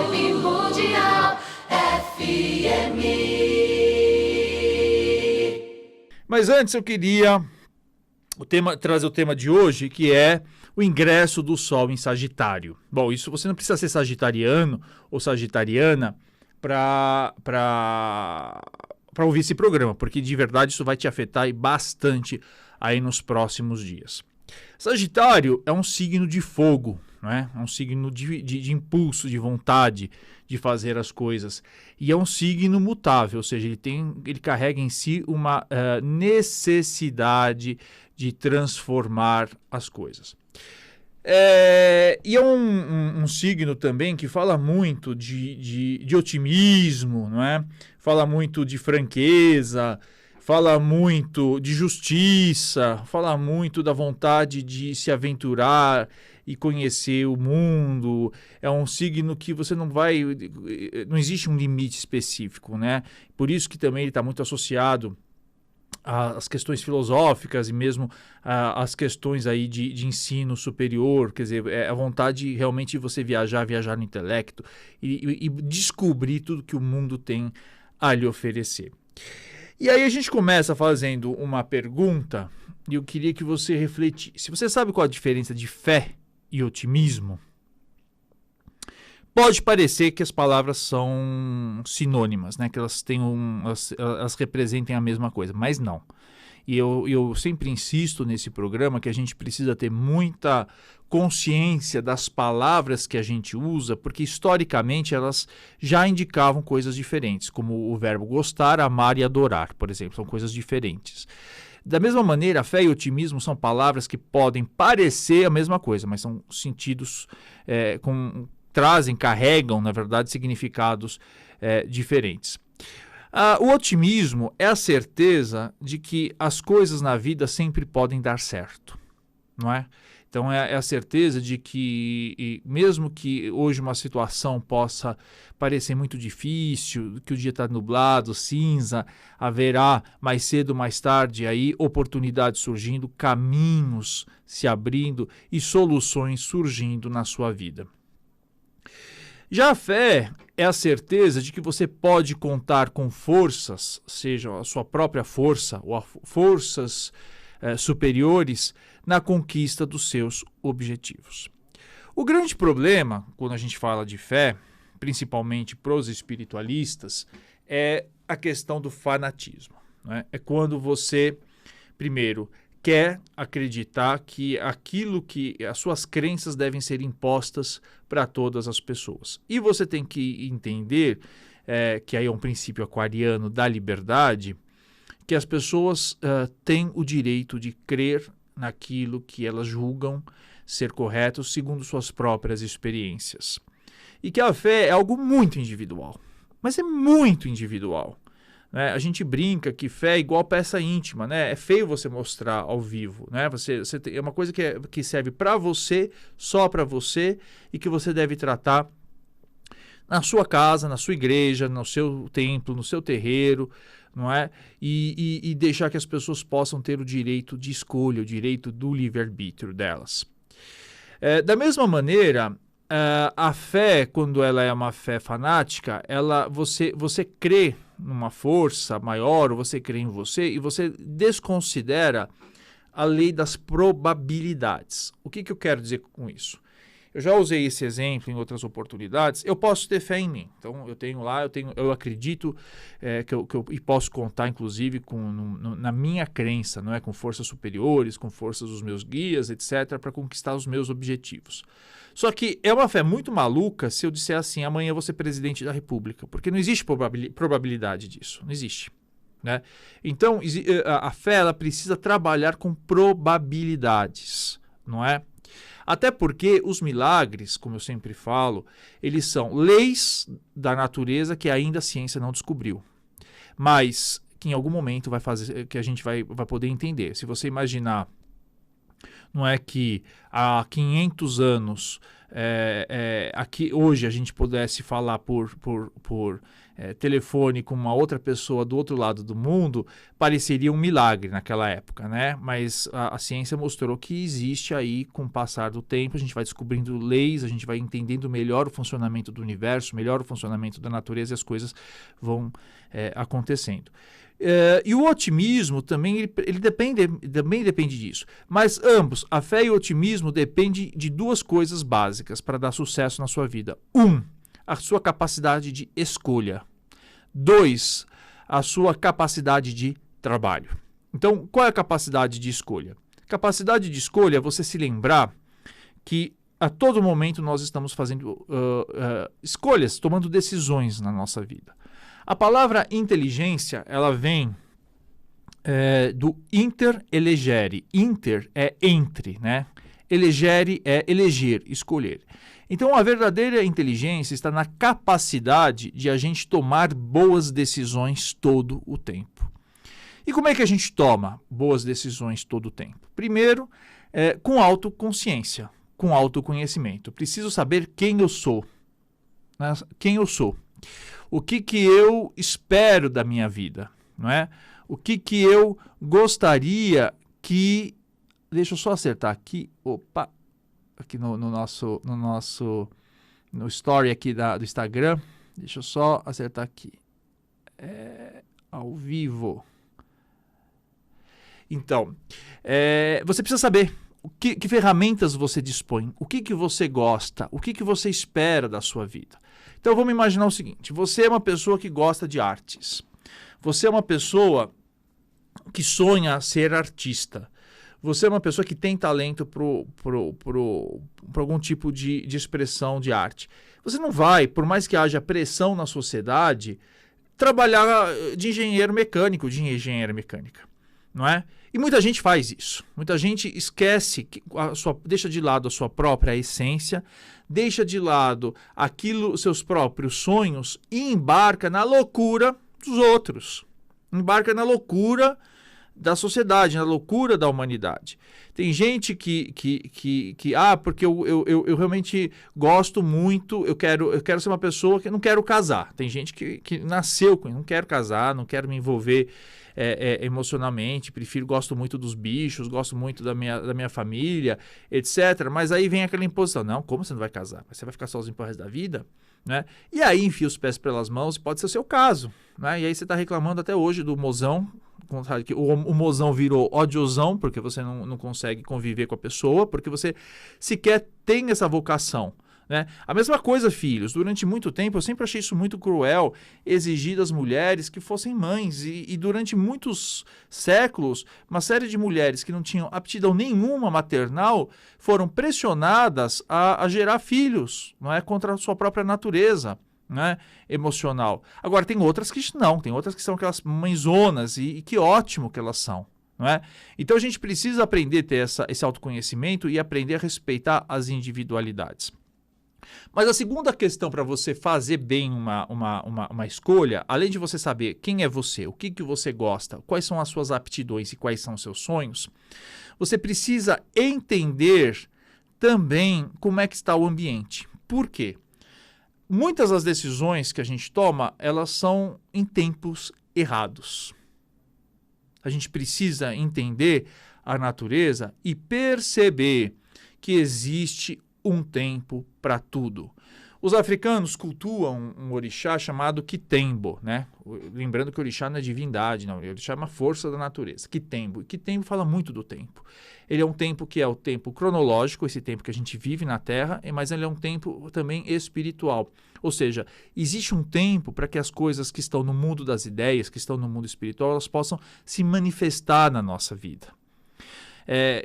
Vibe Mundial FM. Mas antes eu queria trazer o tema de hoje, que é o ingresso do Sol em Sagitário. Bom, isso você não precisa ser sagitariano ou sagitariana para ouvir esse programa, porque de verdade isso vai te afetar bastante aí nos próximos dias. Sagitário é um signo de fogo, né? É um signo de impulso, de vontade de fazer as coisas. E é um signo mutável, ou seja, ele carrega em si uma necessidade de transformar as coisas. E é um signo também que fala muito de otimismo, não é? Fala muito de franqueza, fala muito de justiça, fala muito da vontade de se aventurar e conhecer o mundo. É um signo que você não existe um limite específico, né? Por isso que também ele está muito associado às questões filosóficas e mesmo às questões aí de ensino superior. Quer dizer, é a vontade realmente de você viajar no intelecto e descobrir tudo que o mundo tem a lhe oferecer. E aí a gente começa fazendo uma pergunta e eu queria que você refletisse. Você sabe qual a diferença de fé e otimismo? Pode parecer que as palavras são sinônimas, né? Que elas representem a mesma coisa, mas não. E eu sempre insisto nesse programa que a gente precisa ter muita consciência das palavras que a gente usa, porque historicamente elas já indicavam coisas diferentes, como o verbo gostar, amar e adorar, por exemplo, são coisas diferentes. Da mesma maneira, fé e otimismo são palavras que podem parecer a mesma coisa, mas são sentidos carregam, na verdade, significados diferentes. O otimismo é a certeza de que as coisas na vida sempre podem dar certo, não é? Então é a certeza de que, mesmo que hoje uma situação possa parecer muito difícil, que o dia está nublado, cinza, haverá mais cedo ou mais tarde aí oportunidades surgindo, caminhos se abrindo e soluções surgindo na sua vida. Já a fé é a certeza de que você pode contar com forças, seja a sua própria força ou forças superiores, na conquista dos seus objetivos. O grande problema, quando a gente fala de fé, principalmente para os espiritualistas, é a questão do fanatismo, né? É quando você, primeiro, quer acreditar que as suas crenças devem ser impostas para todas as pessoas. E você tem que entender, que aí é um princípio aquariano da liberdade, que as pessoas têm o direito de crer naquilo que elas julgam ser correto segundo suas próprias experiências. E que a fé é algo muito individual, mas é muito individual. A gente brinca que fé é igual peça íntima, né? É feio você mostrar ao vivo, né? É uma coisa que serve para você, só para você, e que você deve tratar na sua casa, na sua igreja, no seu templo, no seu terreiro, não é? E deixar que as pessoas possam ter o direito de escolha, o direito do livre-arbítrio delas. Da mesma maneira, a fé, quando ela é uma fé fanática, você crê numa força maior, ou você crê em você, e você desconsidera a lei das probabilidades. O que eu quero dizer com isso? Eu já usei esse exemplo em outras oportunidades. Eu posso ter fé em mim. Então, eu acredito e posso contar, inclusive, na minha crença, não é? Com forças superiores, com forças dos meus guias, etc., para conquistar os meus objetivos. Só que é uma fé muito maluca se eu disser assim, amanhã eu vou ser presidente da República, porque não existe probabilidade disso, não existe. Né? Então, a fé ela precisa trabalhar com probabilidades, não é? Até porque os milagres, como eu sempre falo, eles são leis da natureza que ainda a ciência não descobriu, mas que em algum momento vai fazer, que a gente vai poder entender. Se você imaginar, não é que há 500 anos aqui hoje a gente pudesse falar por telefone com uma outra pessoa do outro lado do mundo, pareceria um milagre naquela época, né? Mas a ciência mostrou que existe aí, com o passar do tempo, a gente vai descobrindo leis, a gente vai entendendo melhor o funcionamento do universo, melhor o funcionamento da natureza, e as coisas vão acontecendo. E o otimismo também, ele também depende disso. Mas ambos, a fé e o otimismo, dependem de duas coisas básicas para dar sucesso na sua vida. A sua capacidade de escolha. 2, a sua capacidade de trabalho. Então, qual é a capacidade de escolha? Capacidade de escolha é você se lembrar que a todo momento nós estamos fazendo escolhas, tomando decisões na nossa vida. A palavra inteligência, ela vem do inter elegere. Inter é entre, né? Elegere é eleger, escolher. Então, a verdadeira inteligência está na capacidade de a gente tomar boas decisões todo o tempo. E como é que a gente toma boas decisões todo o tempo? Primeiro, com autoconsciência, com autoconhecimento. Preciso saber quem eu sou, né? Quem eu sou. O que eu espero da minha vida, não é? O que eu gostaria que... Deixa eu só acertar aqui. Opa! Aqui no story aqui do Instagram. Deixa eu só acertar aqui. Ao vivo. Então, você precisa saber que ferramentas você dispõe, o que você gosta, o que você espera da sua vida. Então, vamos imaginar o seguinte: você é uma pessoa que gosta de artes. Você é uma pessoa que sonha ser artista. Você é uma pessoa que tem talento para algum tipo de expressão de arte. Você não vai, por mais que haja pressão na sociedade, trabalhar de engenheiro mecânico, de engenheira mecânica, não é? E muita gente faz isso. Muita gente esquece, deixa de lado a sua própria essência, deixa de lado seus próprios sonhos e embarca na loucura dos outros. Embarca na loucura da sociedade, na loucura da humanidade. Tem gente porque eu realmente gosto muito, eu quero ser uma pessoa que não quero casar. Tem gente que nasceu com não quero casar, não quero me envolver emocionalmente, gosto muito dos bichos, gosto muito da minha família, etc. Mas aí vem aquela imposição: não, como você não vai casar? Você vai ficar sozinho pro resto da vida? Né? E aí enfia os pés pelas mãos, pode ser o seu caso, né? E aí você está reclamando até hoje do mozão, que o mozão virou odiosão, porque você não consegue conviver com a pessoa, porque você sequer tem essa vocação, né? A mesma coisa, filhos. Durante muito tempo, eu sempre achei isso muito cruel, exigir das mulheres que fossem mães. E durante muitos séculos, uma série de mulheres que não tinham aptidão nenhuma maternal foram pressionadas a gerar filhos, não é? Contra a sua própria natureza, né, emocional. Agora, tem outras que não. Tem outras que são aquelas mãezonas, e que ótimo que elas são. Não é? Então, a gente precisa aprender a ter esse autoconhecimento e aprender a respeitar as individualidades. Mas a segunda questão para você fazer bem uma escolha, além de você saber quem é você, o que você gosta, quais são as suas aptidões e quais são os seus sonhos, você precisa entender também como é que está o ambiente. Por quê? Muitas das decisões que a gente toma, elas são em tempos errados. A gente precisa entender a natureza e perceber que existe um tempo para tudo. Os africanos cultuam um orixá chamado Kitembo, né? Lembrando que o orixá não é divindade, não. O orixá é uma força da natureza. Kitembo. Kitembo fala muito do tempo. Ele é um tempo que é o tempo cronológico, esse tempo que a gente vive na Terra, mas ele é um tempo também espiritual. Ou seja, existe um tempo para que as coisas que estão no mundo das ideias, que estão no mundo espiritual, elas possam se manifestar na nossa vida.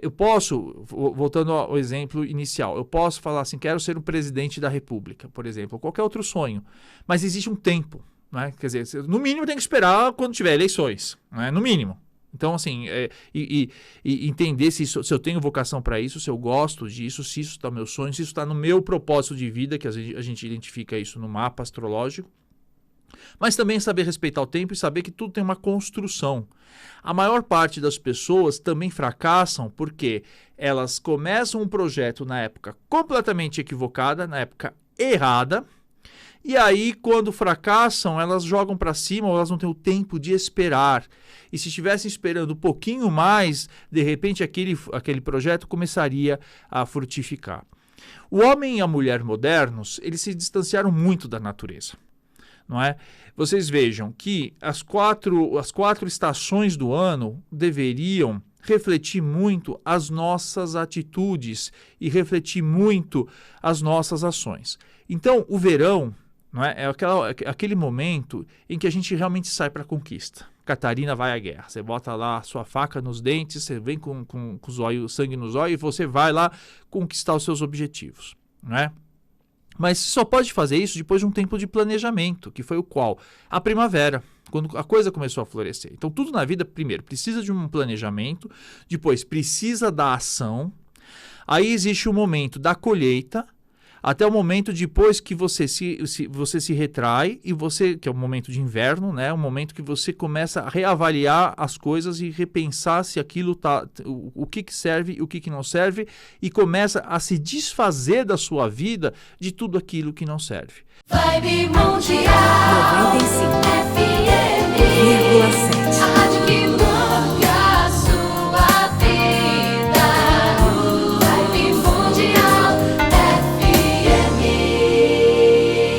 Eu posso, voltando ao exemplo inicial, eu posso falar assim: quero ser o presidente da República, por exemplo, ou qualquer outro sonho, mas existe um tempo, né? Quer dizer, no mínimo tem que esperar quando tiver eleições, né? No mínimo. Então, assim, e entender se eu tenho vocação para isso, se eu gosto disso, se isso está no meu sonho, se isso está no meu propósito de vida, que a gente identifica isso no mapa astrológico. Mas também saber respeitar o tempo e saber que tudo tem uma construção. A maior parte das pessoas também fracassam porque elas começam um projeto na época completamente equivocada, na época errada, e aí quando fracassam elas jogam para cima ou elas não têm o tempo de esperar. E se estivessem esperando um pouquinho mais, de repente aquele projeto começaria a frutificar. O homem e a mulher modernos, eles se distanciaram muito da natureza. Não é? Vocês vejam que as quatro estações do ano deveriam refletir muito as nossas atitudes e refletir muito as nossas ações. Então, o verão, não é aquele momento em que a gente realmente sai para a conquista. Catarina vai à guerra. Você bota lá a sua faca nos dentes, você vem com o sangue nos olhos e você vai lá conquistar os seus objetivos. Não é? Mas só pode fazer isso depois de um tempo de planejamento, que foi o qual? A primavera, quando a coisa começou a florescer. Então, tudo na vida, primeiro, precisa de um planejamento, depois precisa da ação, aí existe o momento da colheita, até o momento depois que você se retrai, e que é o momento de inverno, né? O momento que você começa a reavaliar as coisas e repensar se aquilo o que serve e o que não serve, e começa a se desfazer da sua vida de tudo aquilo que não serve. Vibe Mundial 95.